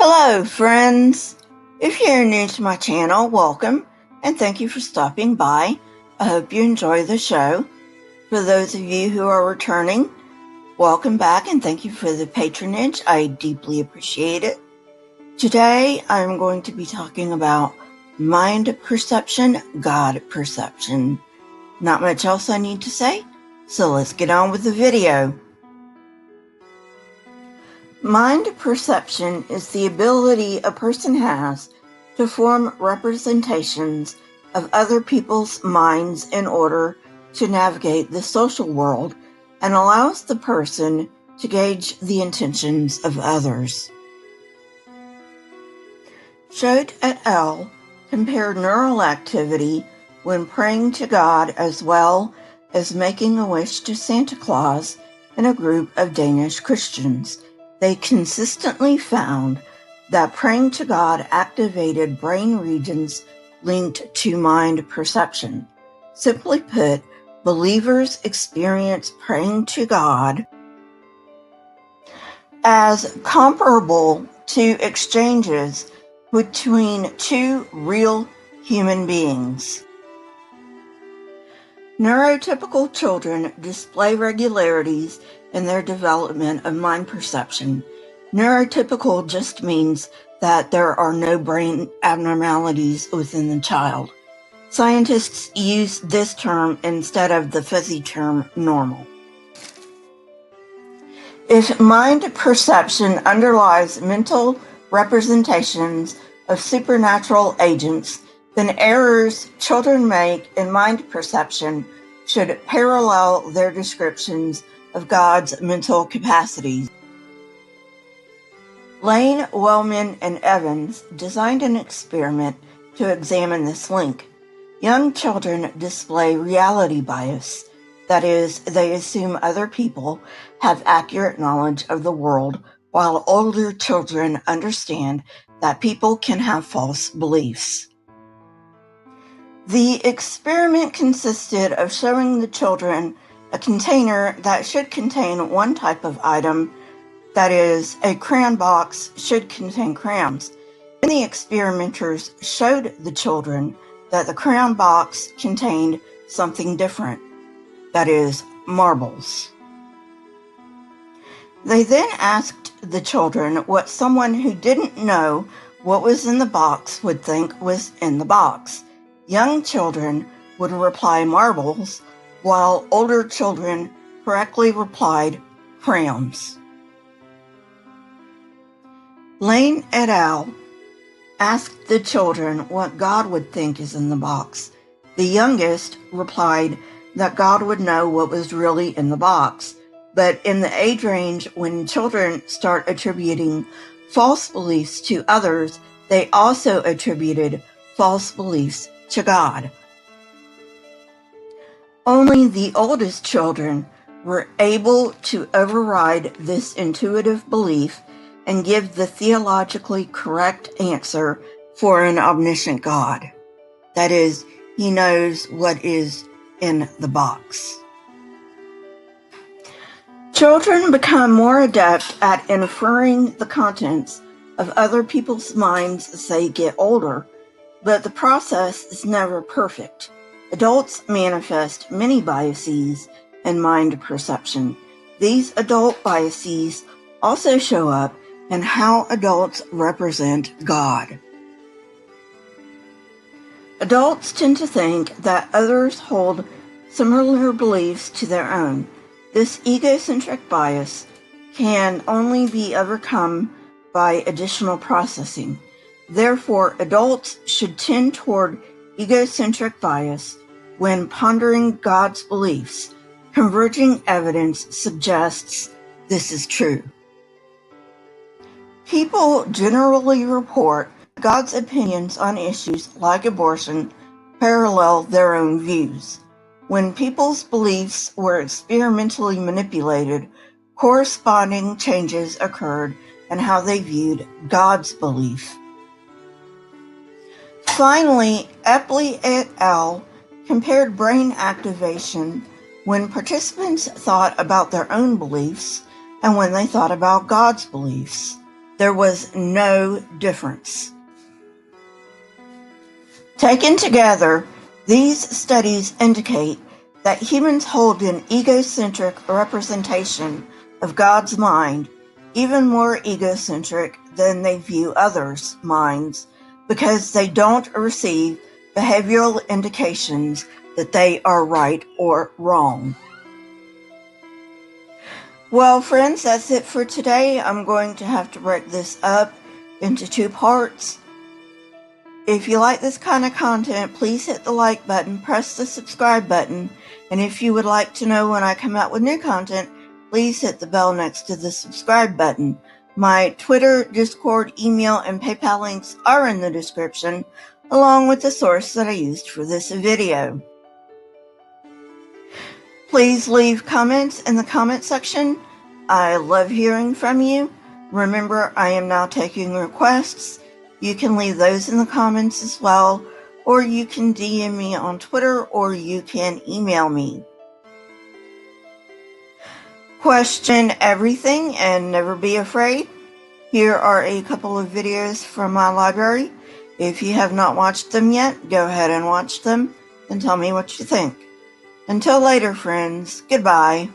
Hello, friends. If you're new to my channel, welcome, and thank you for stopping by. I hope you enjoy the show. For those of you who are returning, welcome back, and thank you for the patronage. I deeply appreciate it. Today, I'm going to be talking about mind perception, God perception. Not much else I need to say, so let's get on with the video. Mind perception is the ability a person has to form representations of other people's minds in order to navigate the social world and allows the person to gauge the intentions of others. Schott et al. Compared neural activity when praying to God as well as making a wish to Santa Claus in a group of Danish Christians. They consistently found that praying to God activated brain regions linked to mind perception. Simply put, believers experience praying to God as comparable to exchanges between two real human beings. Neurotypical children display regularities in their development of mind perception. Neurotypical just means that there are no brain abnormalities within the child. Scientists use this term instead of the fuzzy term normal. If mind perception underlies mental representations of supernatural agents, then errors children make in mind perception should parallel their descriptions of God's mental capacities. Lane, Wellman, and Evans designed an experiment to examine this link. Young children display reality bias. That is, they assume other people have accurate knowledge of the world, while older children understand that people can have false beliefs. The experiment consisted of showing the children a container that should contain one type of item, that is, a crayon box should contain crayons. Then the experimenters showed the children that the crayon box contained something different, that is, marbles. They then asked the children what someone who didn't know what was in the box would think was in the box. Young children would reply marbles, while older children correctly replied crayons. Lane et al. Asked the children what God would think is in the box. The youngest replied that God would know what was really in the box. But in the age range when children start attributing false beliefs to others, they also attributed false beliefs to God. Only the oldest children were able to override this intuitive belief and give the theologically correct answer for an omniscient God. That is, he knows what is in the box. Children become more adept at inferring the contents of other people's minds as they get older, but the process is never perfect. Adults manifest many biases in mind perception. These adult biases also show up in how adults represent God. Adults tend to think that others hold similar beliefs to their own. This egocentric bias can only be overcome by additional processing. Therefore, adults should tend toward egocentric bias when pondering God's beliefs. Converging evidence suggests this is true. People generally report God's opinions on issues like abortion parallel their own views. When people's beliefs were experimentally manipulated, corresponding changes occurred in how they viewed God's belief. Finally, Epley et al. Compared brain activation when participants thought about their own beliefs and when they thought about God's beliefs. There was no difference. Taken together, these studies indicate that humans hold an egocentric representation of God's mind, even more egocentric than they view others' minds, because they don't receive behavioral indications that they are right or wrong. Well, friends, that's it for today. I'm going to have to break this up into 2 parts. If you like this kind of content, please hit the like button, press the subscribe button, and if you would like to know when I come out with new content, please hit the bell next to the subscribe button. My Twitter, Discord, email, and PayPal links are in the description, along with the source that I used for this video. Please leave comments in the comment section. I love hearing from you. Remember, I am now taking requests. You can leave those in the comments as well, or you can DM me on Twitter, or you can email me. Question everything and never be afraid. Here are a couple of videos from my library. If you have not watched them yet, go ahead and watch them and tell me what you think. Until later, friends, goodbye.